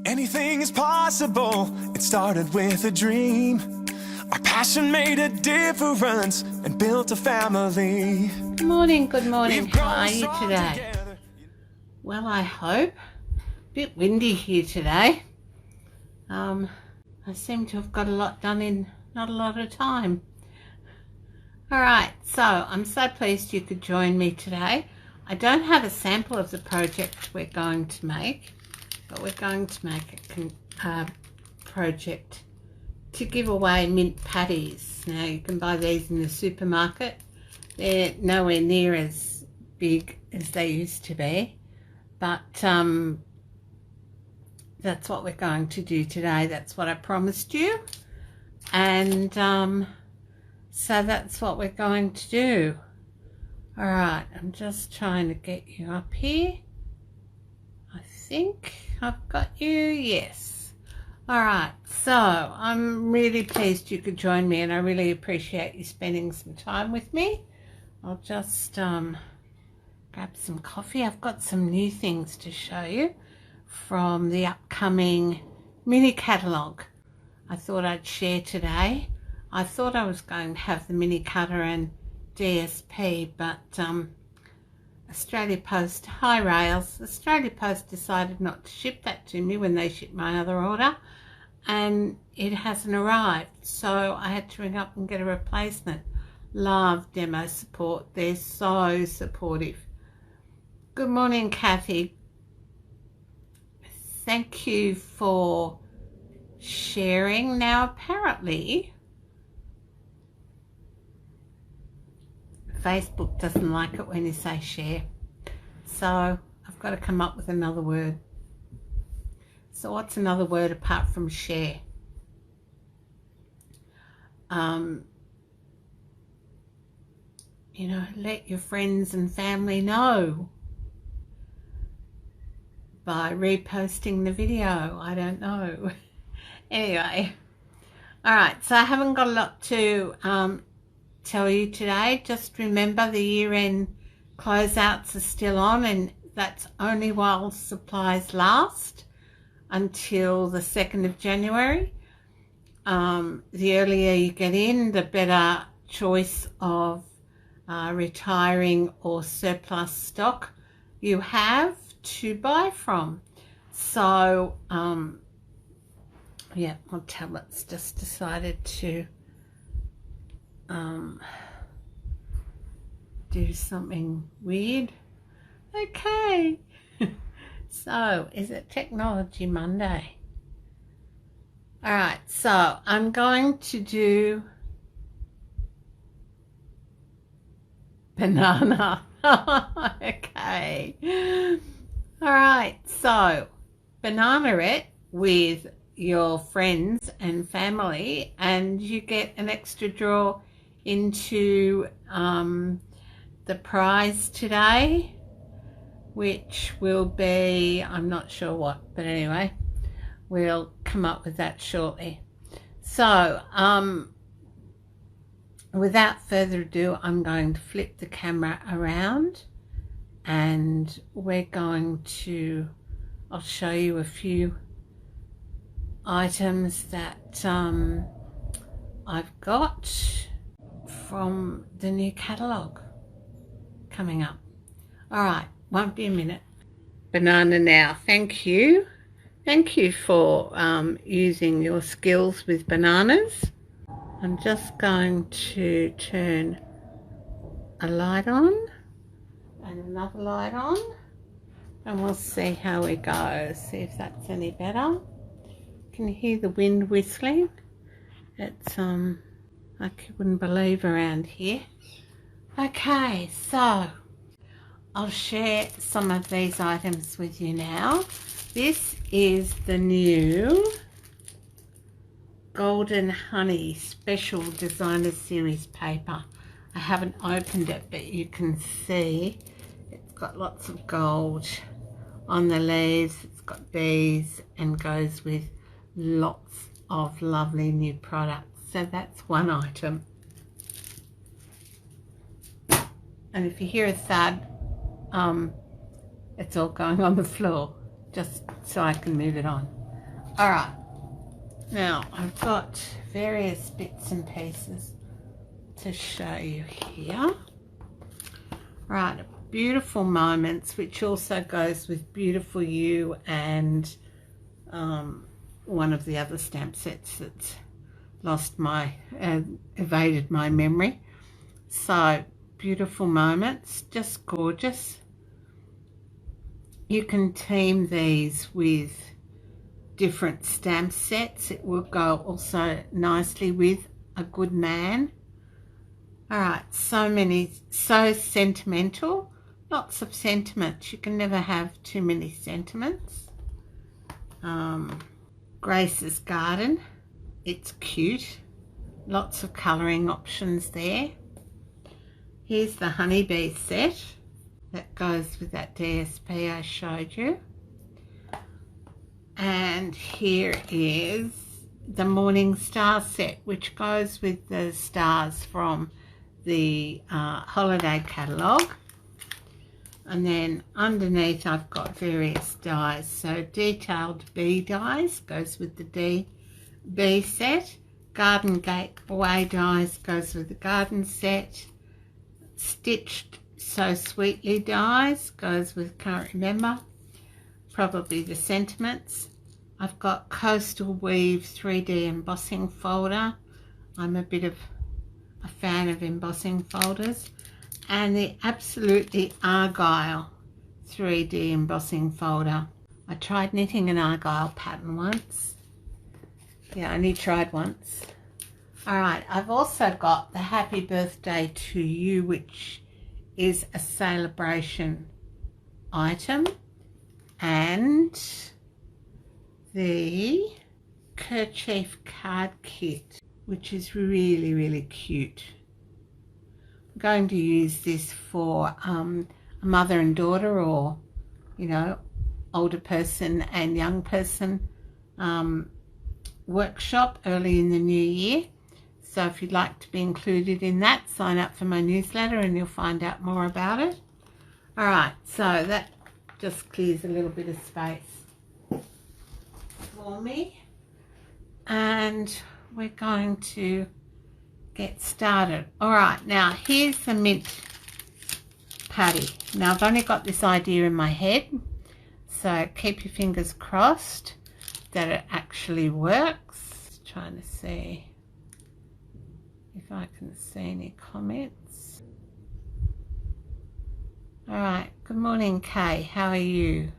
Anything is possible. It started with a dream. Our passion made a difference and built a family. Good morning. How are you today? Well, I hope. A bit windy here today. I seem to have got a lot done in not a lot of time. Alright, so I'm so pleased you could join me today. I don't have a sample of the project we're going to make, but we're going to make a project to give away mint patties. Now you can buy these in the supermarket. They're nowhere near as big as they used to be, but that's what we're going to do today. That's what I promised you, and so that's what we're going to do. All right, I'm just trying to get you up here. I think I've got you. Yes. All right, so I'm really pleased you could join me, and I really appreciate you spending some time with me. I'll just grab some coffee. I've got some new things to show you from the upcoming mini catalogue I thought I'd share today. I thought I was going to have the mini cutter and DSP, but Australia Post, hi Rails, Australia Post decided not to ship that to me when they shipped my other order, and it hasn't arrived, so I had to ring up and get a replacement. Love demo support, they're so supportive. Good morning, Kathy. Thank you for sharing. Now apparently Facebook doesn't like it when you say share, so I've got to come up with another word. So what's another word apart from share? You know, let your friends and family know by reposting the video. I don't know. Anyway, all right, so I haven't got a lot to tell you today. Just remember the year-end closeouts are still on, and that's only while supplies last until the 2nd of January. The earlier you get in, the better choice of retiring or surplus stock you have to buy from. So yeah, my tablet's just decided to do something weird. Okay. So is it Technology Monday? All right, so I'm going to do banana. Okay. All right, so banana it with your friends and family, and you get an extra draw into the prize today, which will be, I'm not sure what, but anyway, we'll come up with that shortly. So without further ado, I'm going to flip the camera around, and we're going to, I'll show you a few items that I've got from the new catalogue coming up. All right, won't be a minute. Banana now. Thank you for using your skills with bananas. I'm just going to turn a light on and another light on, and we'll see how we go, see if that's any better. Can you hear the wind whistling? It's like you wouldn't believe around here. Okay, so I'll share some of these items with you now. This is the new Golden Honey Special Designer Series paper. I haven't opened it, but you can see it's got lots of gold on the leaves. It's got bees and goes with lots of lovely new products. So that's one item. And if you hear a thud, it's all going on the floor, just so I can move it on. Alright, now I've got various bits and pieces to show you here. Right, beautiful moments, which also goes with Beautiful You and one of the other stamp sets that's evaded my memory. So, beautiful moments, just gorgeous. You can team these with different stamp sets. It will go also nicely with a good man. Alright, so sentimental. Lots of sentiments. You can never have too many sentiments. Grace's Garden. It's cute. Lots of colouring options there. Here's the honeybee set that goes with that DSP I showed you. And here is the Morning Star set, which goes with the stars from the holiday catalogue. And then underneath I've got various dies. So Detailed Bee dies goes with the bee set. Garden Gateway dies goes with the garden set. Stitched So Sweetly dies goes with Can't Remember. Probably the sentiments. I've got Coastal Weave 3D embossing folder. I'm a bit of a fan of embossing folders. And the Absolutely Argyle 3D embossing folder. I tried knitting an Argyle pattern once. Yeah, I only tried once. Alright, I've also got the Happy Birthday to You, which is a celebration item, and the Kerchief card kit, which is really, really cute. I'm going to use this for a mother and daughter, or, you know, older person and young person workshop early in the new year. So if you'd like to be included in that, sign up for my newsletter and you'll find out more about it. All right, so that just clears a little bit of space for me. And we're going to get started. All right, now here's the mint patty. Now I've only got this idea in my head, so keep your fingers crossed that it actually works. Trying to see if I can see any comments. All right, good morning, Kay. How are you?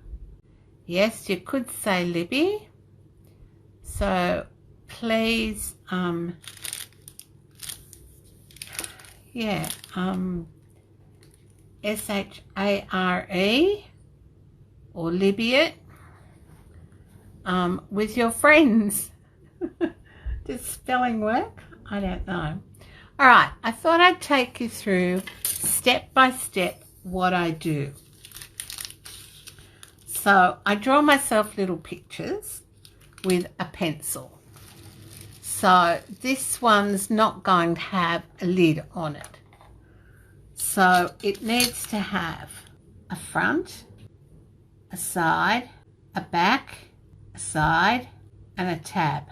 Yes, you could say Libby. So please, S-H-A-R-E or Libby it with your friends. Does spelling work? I don't know. All right, I thought I'd take you through step by step what I do. So I draw myself little pictures with a pencil. So this one's not going to have a lid on it. So it needs to have a front, a side, a back, a side, and a tab.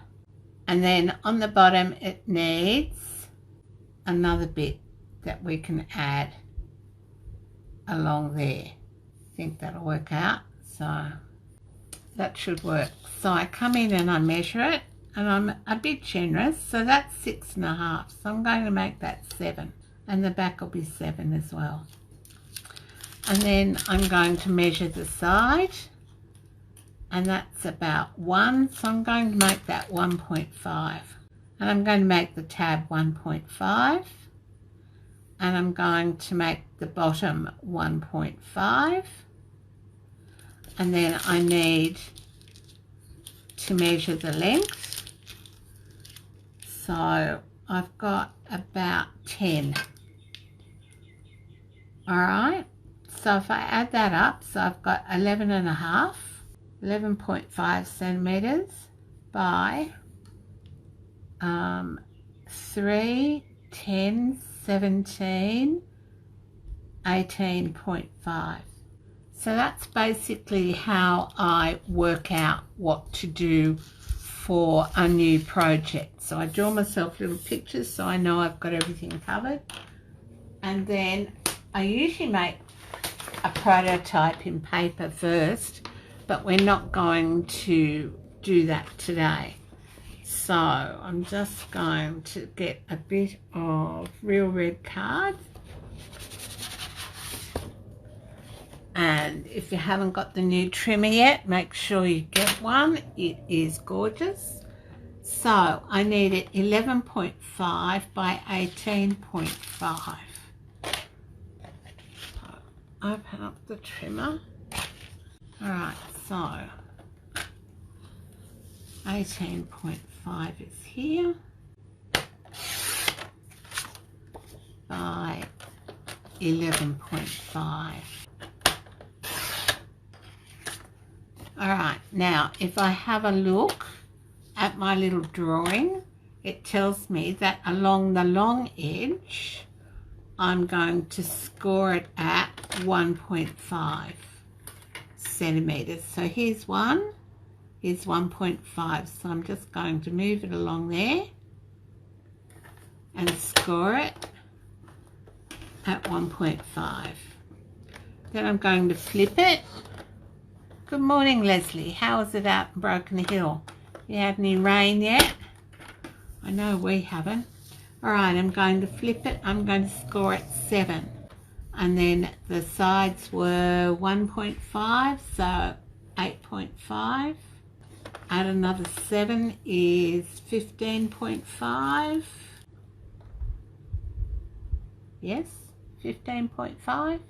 And then on the bottom it needs another bit that we can add along there. I think that'll work out. So that should work. So I come in and I measure it, and I'm a bit generous, so that's 6.5. So I'm going to make that 7, and the back will be 7 as well. And then I'm going to measure the side, and that's about 1, so I'm going to make that 1.5. And I'm going to make the tab 1.5, and I'm going to make the bottom 1.5, and then I need to measure the length. So I've got about 10. All right, so if I add that up, so I've got 11.5 centimeters by 3, 10, 17, 18.5. So that's basically how I work out what to do for a new project. So I draw myself little pictures so I know I've got everything covered. And then I usually make a prototype in paper first, but we're not going to do that today. So I'm just going to get a bit of real red card. And if you haven't got the new trimmer yet, make sure you get one. It is gorgeous. So I need it 11.5 by 18.5. Open up the trimmer. Alright, so 18.5 is here by 11.5. Alright, now if I have a look at my little drawing, it tells me that along the long edge I'm going to score it at 1.5 centimeters. So here's 1, here's 1.5. So I'm just going to move it along there and score it at 1.5. Then I'm going to flip it. Good morning, Leslie. How is it out in Broken Hill? You had any rain yet? I know we haven't. All right, I'm going to flip it. I'm going to score it 7. And then the sides were 1.5, so 8.5. Add another 7 is 15.5. Yes, 15.5.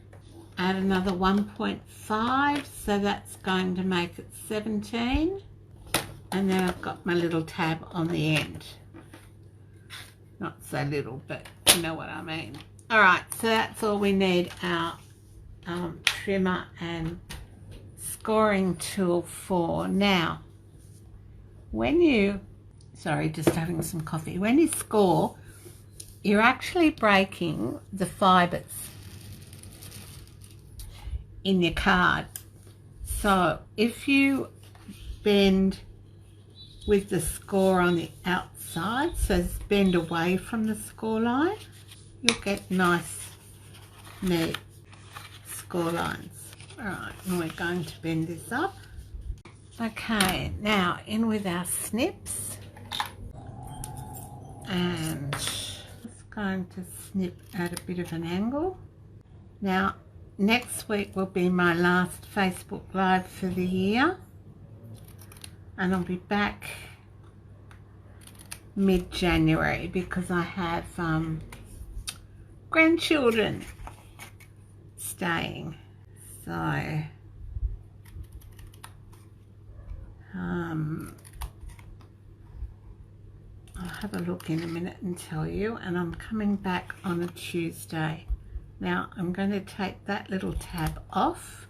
Add another 1.5, so that's going to make it 17. And then I've got my little tab on the end. Not so little, but you know what I mean. All right, so that's all we need our trimmer and scoring tool for. Now, when you, sorry, just having some coffee. When you score, you're actually breaking the fibres in your card. So if you bend with the score on the outside, so bend away from the score line, you'll get nice neat score lines. All right, and we're going to bend this up. Okay, now in with our snips, and just going to snip at a bit of an angle. Now next week will be my last Facebook Live for the year, and I'll be back mid-January because I have grandchildren staying. So I'll have a look in a minute and tell you, and I'm coming back on a Tuesday. Now I'm going to take that little tab off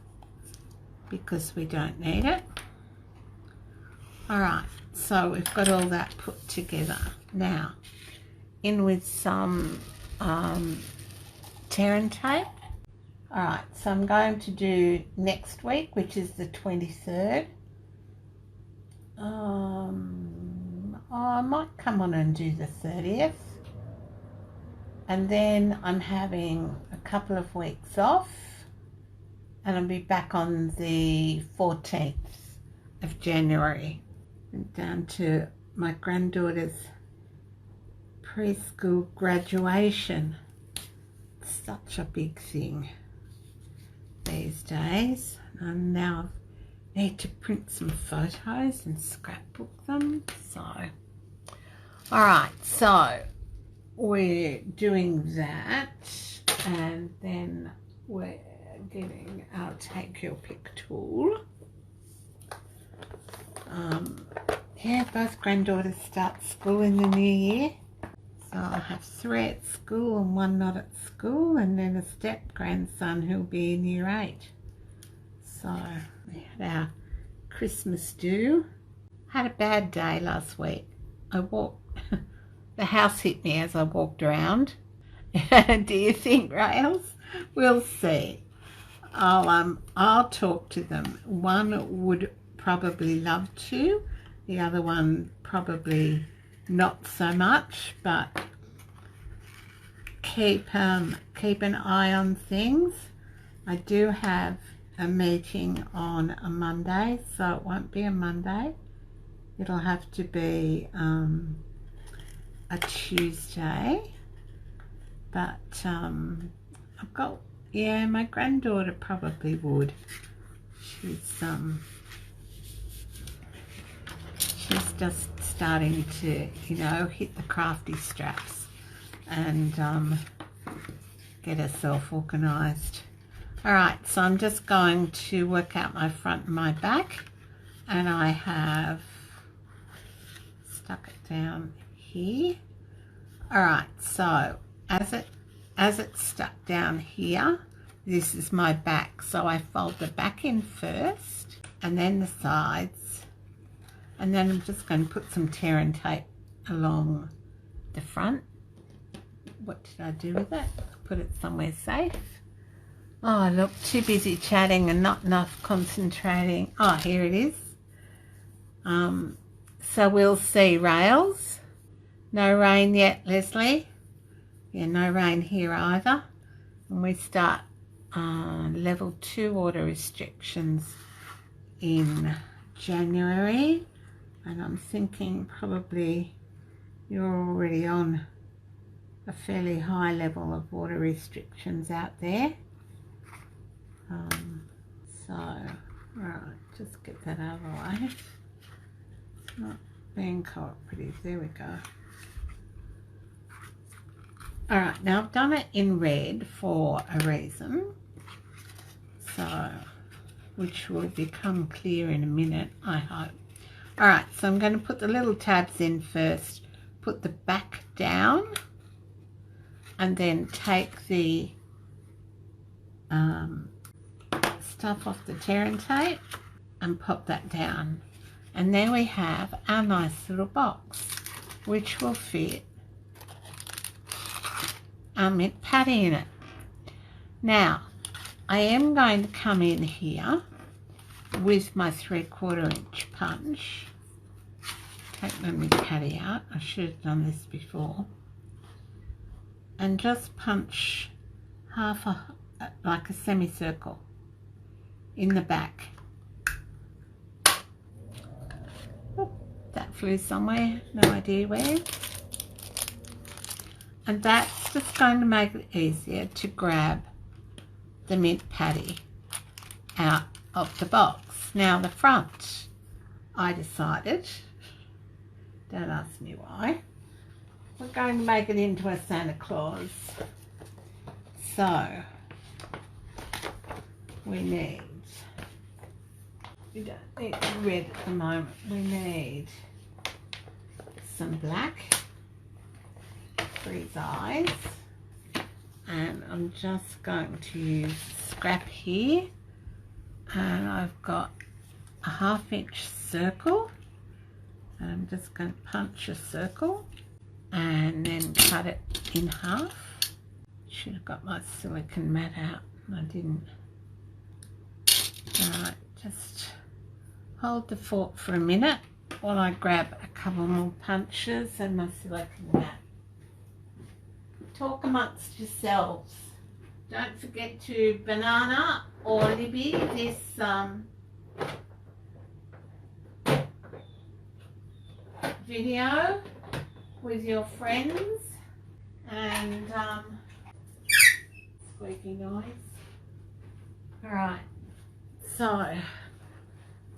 because we don't need it. Alright, so we've got all that put together. Now in with some tear and tape. Alright, so I'm going to do next week, which is the 23rd. I might come on and do the 30th. And then I'm having a couple of weeks off, and I'll be back on the 14th of January. And down to my granddaughter's preschool graduation. Such a big thing these days. And now I need to print some photos and scrapbook them. So, alright, so we're doing that, and then we're getting our Take Your Pick tool. Yeah, both granddaughters start school in the new year, so I'll have 3 at school and 1 not at school, and then a step grandson who'll be in year 8. So we had our Christmas do. Had a bad day last week. I walked the house hit me as I walked around. Do you think, Rails? We'll see. I'll talk to them. One would probably love to. The other one probably not so much, but keep an eye on things. I do have a meeting on a Monday, so it won't be a Monday. It'll have to be a Tuesday. But I've got, yeah, my granddaughter probably would. She's just starting to, you know, hit the crafty straps and get herself organised. Alright, so I'm just going to work out my front and my back, and I have stuck it down here. Alright, so as it's stuck down here, this is my back, so I fold the back in first and then the sides, and then I'm just going to put some tear and tape along the front. What did I do with it? Put it somewhere safe. Oh look, too busy chatting and not enough concentrating. Oh, here it is. So we'll see. Rails. No rain yet, Leslie. Yeah, no rain here either. And we start level 2 water restrictions in January. And I'm thinking probably you're already on a fairly high level of water restrictions out there. So, right, just get that out of the way. It's not being cooperative. There we go. Alright, now I've done it in red for a reason, so, which will become clear in a minute, I hope. Alright, so I'm going to put the little tabs in first, put the back down, and then take the stuff off the tear and tape and pop that down. And there we have our nice little box, which will fit our mint patty in it. Now, I am going to come in here with my 3/4 inch punch. Take my mint patty out. I should have done this before. And just punch like a semicircle in the back. Oh, that flew somewhere, no idea where. And that's just going to make it easier to grab the mint patty out of the box. Now the front, I decided, don't ask me why, we're going to make it into a Santa Claus. So we don't need red at the moment, we need some black for his eyes, and I'm just going to use scrap here, and I've got a 1/2 inch circle, and I'm just going to punch a circle and then cut it in half. Should have got my silicone mat out, I didn't. Alright, just hold the fork for a minute while I grab a couple more punches and my silicone mat. Talk amongst yourselves. Don't forget to banana or Libby this video with your friends, and squeaky noise. Alright, so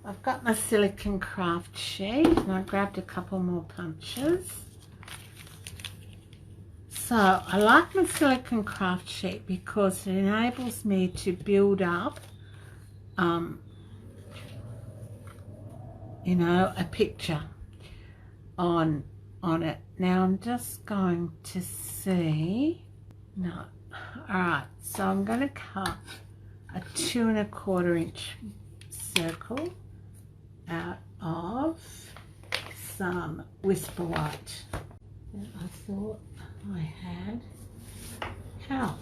I've got my silicone craft sheet and I grabbed a couple more punches. So I like my silicone craft sheet because it enables me to build up you know, a picture on it. Now I'm just going to see, no, alright, so I'm going to cut a 2 1/4 inch circle out of some Whisper White that I thought I had out.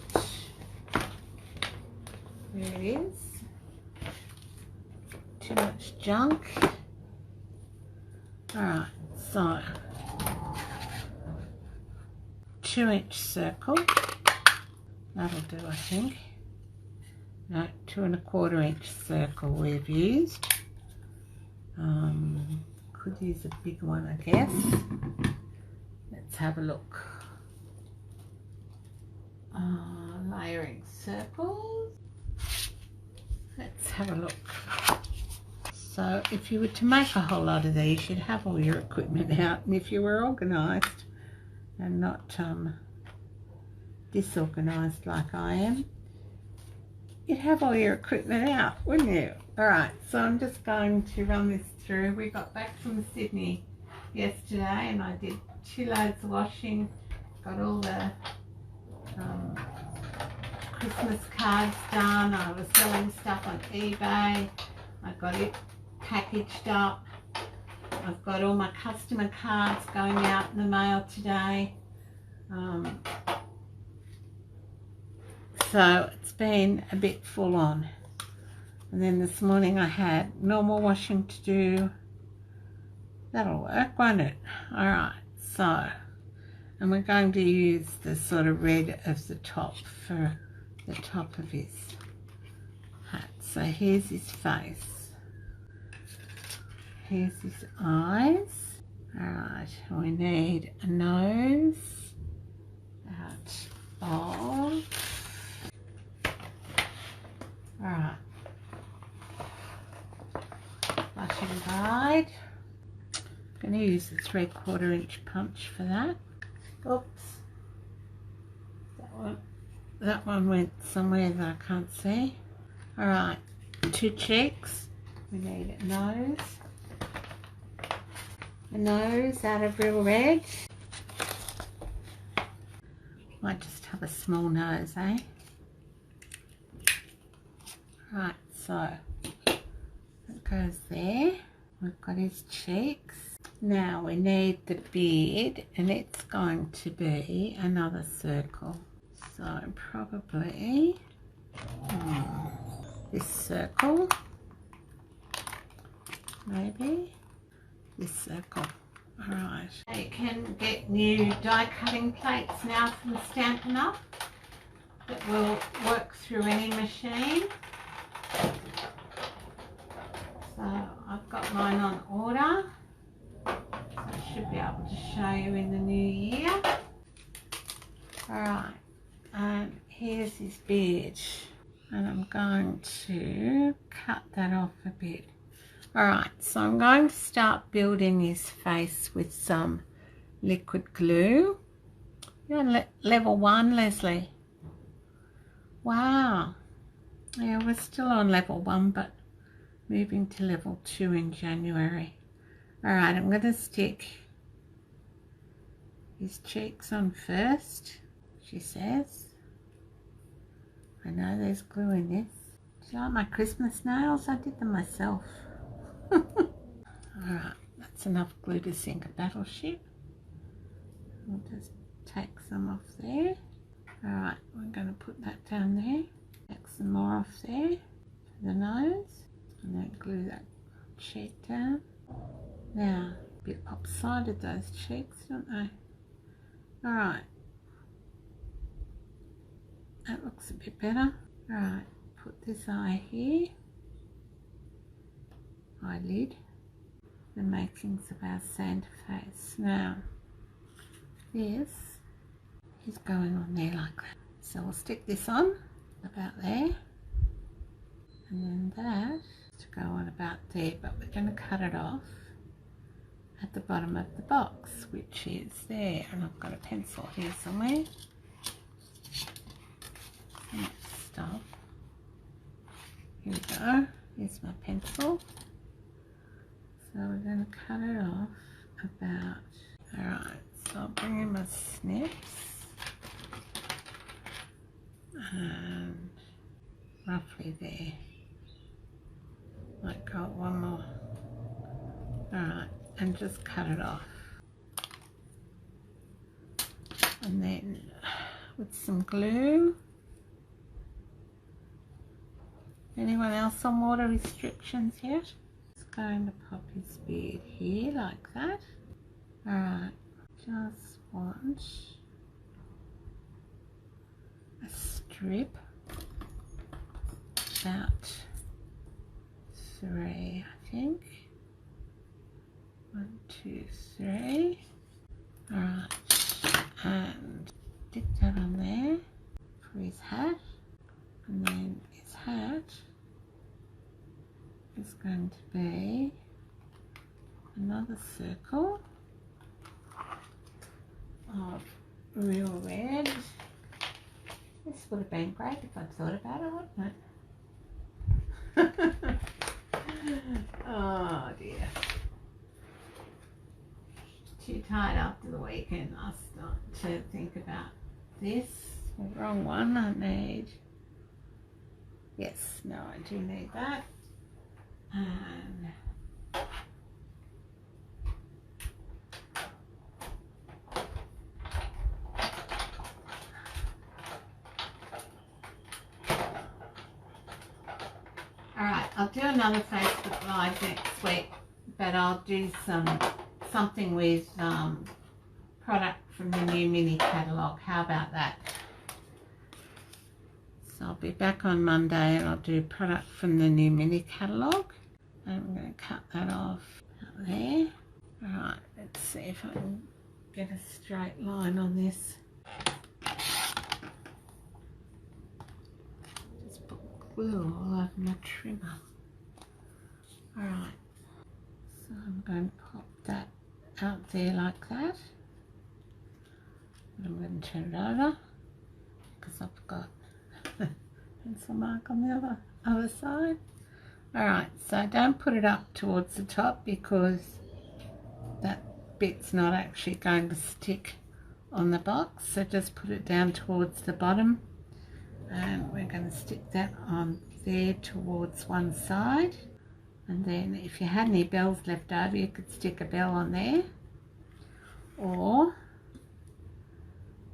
There it is. Too much junk. Alright, so 2-inch circle, that'll do I think. No, 2 1/4 inch circle we've used. Could use a big one I guess. Let's have a look. Layering circles. Let's have a look. So if you were to make a whole lot of these, you'd have all your equipment out, and if you were organised and not disorganised like I am, you'd have all your equipment out, wouldn't you? Alright, so I'm just going to run this through. We got back from Sydney yesterday and I did 2 loads of washing, got all the Christmas cards done. I was selling stuff on eBay. I got it packaged up. I've got all my customer cards going out in the mail today. So it's been a bit full on. And then this morning I had normal washing to do. That'll work, won't it? Alright, so, and we're going to use the sort of red of the top for the top of his hat. So here's his face. Here's his eyes. Alright, we need a nose out of. Alright. Blushing guide. I'm going to use the 3/4 inch punch for that. Oops. That one went somewhere that I can't see. Alright, 2 cheeks. We need a nose. A nose out of real red. Might just have a small nose, eh? Right, so that goes there. We've got his cheeks. Now we need the beard, and it's going to be another circle. So probably this circle, maybe this circle. Alright. You can get new die cutting plates now from Stampin Up that will work through any machine. So I've got mine on order. So I should be able to show you in the new year. Alright, and here's his beard. And I'm going to cut that off a bit. Alright, so I'm going to start building his face with some liquid glue. You're on level 1, Leslie. Wow. Yeah, we're still on level 1, but moving to level 2 in January. Alright, I'm going to stick his cheeks on first, she says. I know there's glue in this. Do you like my Christmas nails? I did them myself. Alright, that's enough glue to sink a battleship. We'll just take some off there. Alright, we're going to put that down there. Take some more off there for the nose. And then glue that cheek down. Now, a bit lopsided those cheeks, don't they? Alright. That looks a bit better. Alright, put this eye here. Eyelid. The makings of our Santa face. Now, this is going on there like that. So we'll stick this on about there. And then that to go on about there, but we're going to cut it off at the bottom of the box, which is there. And I've got a pencil here somewhere. Stuff. Here we go. Here's my pencil. So we're going to cut it off about, alright, so I'll bring in my snips and roughly there. Might go one more. Alright, and just cut it off. And then with some glue. Anyone else on water restrictions yet? Just going to pop his beard here like that. Alright, just want a strip about 3, I think. 1, 2, 3. Alright, and stick that on there for his hat, and then his hat is going to be another circle of real red. This would have been great if I'd thought about it, wouldn't it? Oh dear. Too tired after the weekend. I start to think about this. The wrong one. I need. Yes, no, I do need that. And alright, I'll do another Facebook Live next week, but I'll do something with product from the new mini catalogue. How about that? So I'll be back on Monday and I'll do product from the new mini catalogue. And I'm going to cut that off out there. Alright, let's see if I can get a straight line on this. Just put glue all over my trimmer. Alright, so I'm going to pop that out there like that. And I'm going to turn it over because I've got a pencil mark on the other side. Alright, so don't put it up towards the top because that bit's not actually going to stick on the box, so just put it down towards the bottom, and we're going to stick that on there towards one side. And then if you had any bells left over, you could stick a bell on there, or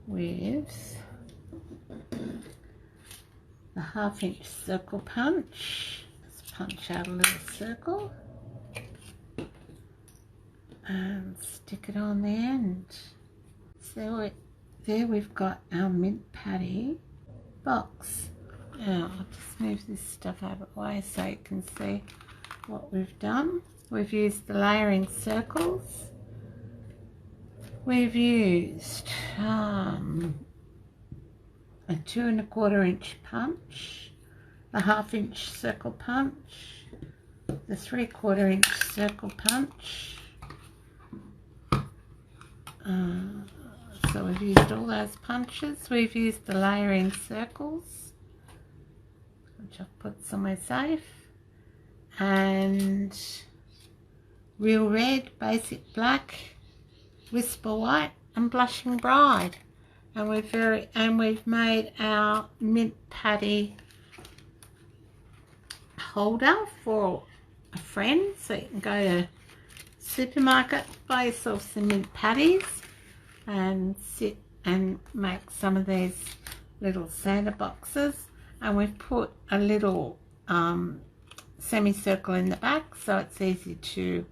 with the 1/2 inch circle punch, just punch out a little circle and stick it on there. And so there we've got our mint patty box. Now I'll just move this stuff out of the way so you can see what we've done. We've used the layering circles. We've used a 2 1/4 inch punch, the 1/2 inch circle punch, the 3/4 inch circle punch. So we've used all those punches. We've used the layering circles, which I've put somewhere safe, and real red, basic black, whisper white, and blushing bride. And we've made our mint patty holder for a friend, so you can go to supermarket, buy yourself some mint patties and sit and make some of these little Santa boxes. And we've put a little semicircle in the back so it's easy to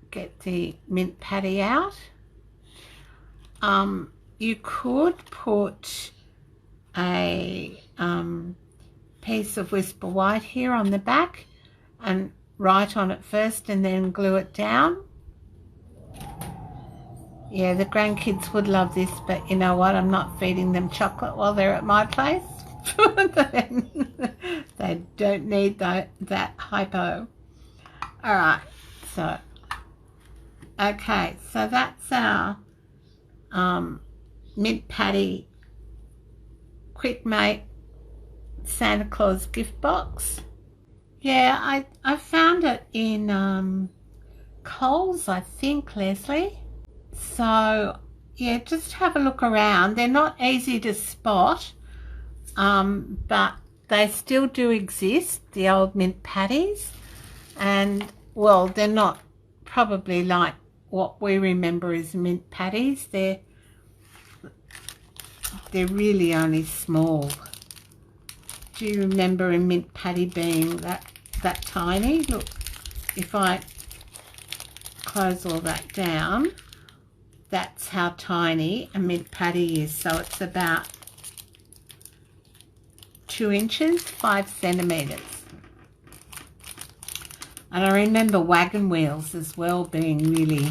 get the mint patty out. You could put a piece of whisper white here on the back and write on it first and then glue it down. Yeah, the grandkids would love this, but you know what? I'm not feeding them chocolate while they're at my place. They don't need that hypo. Alright, so okay, so that's our mint patty quick make Santa Claus gift box. Yeah, I found it in Coles, I think, Leslie. So yeah, just have a look around. They're not easy to spot, but they still do exist, the old mint patties. And well, they're not probably like what we remember as mint patties. They're really only small. Do you remember a mint patty being that tiny? Look, if I close all that down, that's how tiny a mint patty is. So it's about 2 inches, 5 centimeters. And I remember wagon wheels as well being really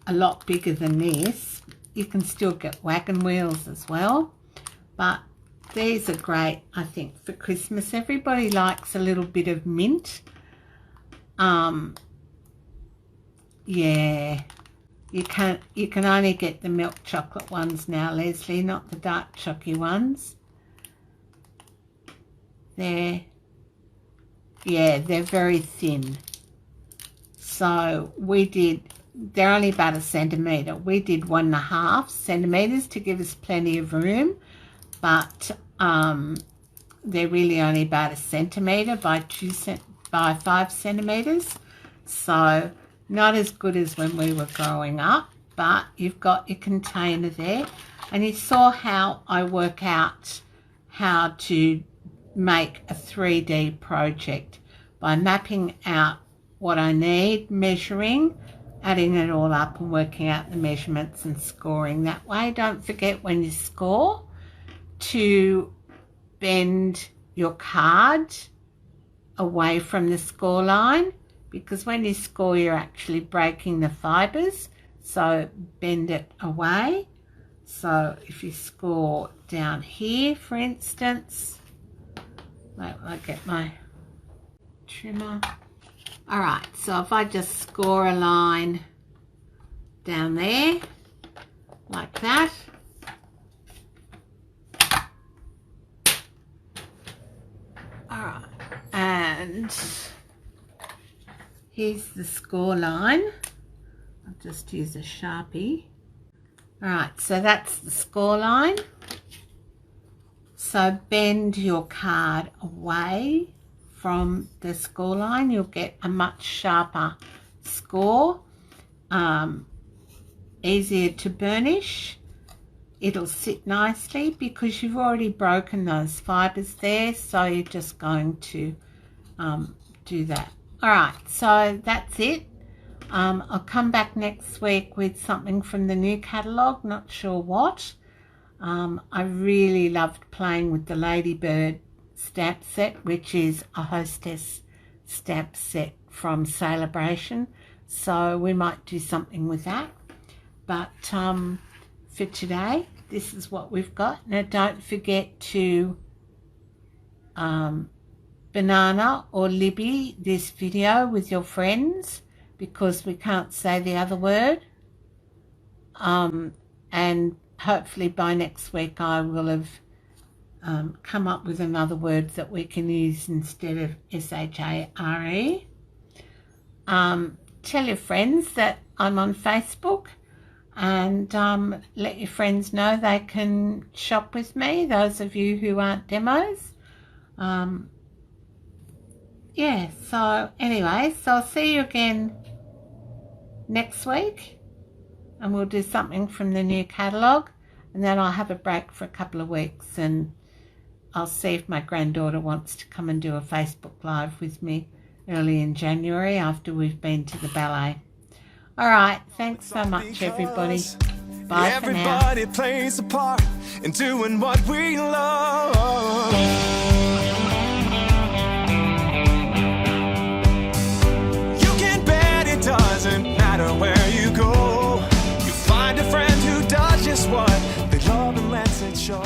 a lot bigger than this. You can still get wagon wheels as well, but these are great, I think, for Christmas. Everybody likes a little bit of mint. Yeah, you can only get the milk chocolate ones now, Leslie, not the dark chocolate ones. They're very thin. So they're only about 1 centimetre. We did 1.5 centimetres to give us plenty of room, but they're really only about 1 centimetre by 5 centimetres. So not as good as when we were growing up, but you've got your container there. And you saw how I work out how to make a 3D project by mapping out what I need, measuring, adding it all up and working out the measurements and scoring that way. Don't forget when you score to bend your card away from the score line, because when you score you're actually breaking the fibres, so bend it away. So if you score down here, for instance, I'll get my trimmer. All right, so if I just score a line down there like that, all right, and here's the score line. I'll just use a Sharpie. All right, so that's the score line. So bend your card away from the score line. You'll get a much sharper score, easier to burnish. It'll sit nicely because you've already broken those fibres there, so you're just going to do that. All right, so that's it. I'll come back next week with something from the new catalogue, not sure what. I really loved playing with the Ladybird stamp set, which is a hostess stamp set from Celebration, so we might do something with that. But for today, this is what we've got. Now don't forget to banana or Libby this video with your friends, because we can't say the other word, and hopefully by next week I will have come up with another word that we can use instead of S-H-A-R-E. Tell your friends that I'm on Facebook, and let your friends know they can shop with me, those of you who aren't demos. Yeah, so anyway, so I'll see you again next week, and we'll do something from the new catalogue, and then I'll have a break for a couple of weeks, and I'll see if my granddaughter wants to come and do a Facebook Live with me early in January after we've been to the ballet. All right, thanks so much, everybody. Bye for now. Everybody plays a part in doing what we love. You can bet it doesn't matter where you go. You find a friend who does just what they love and lets it show.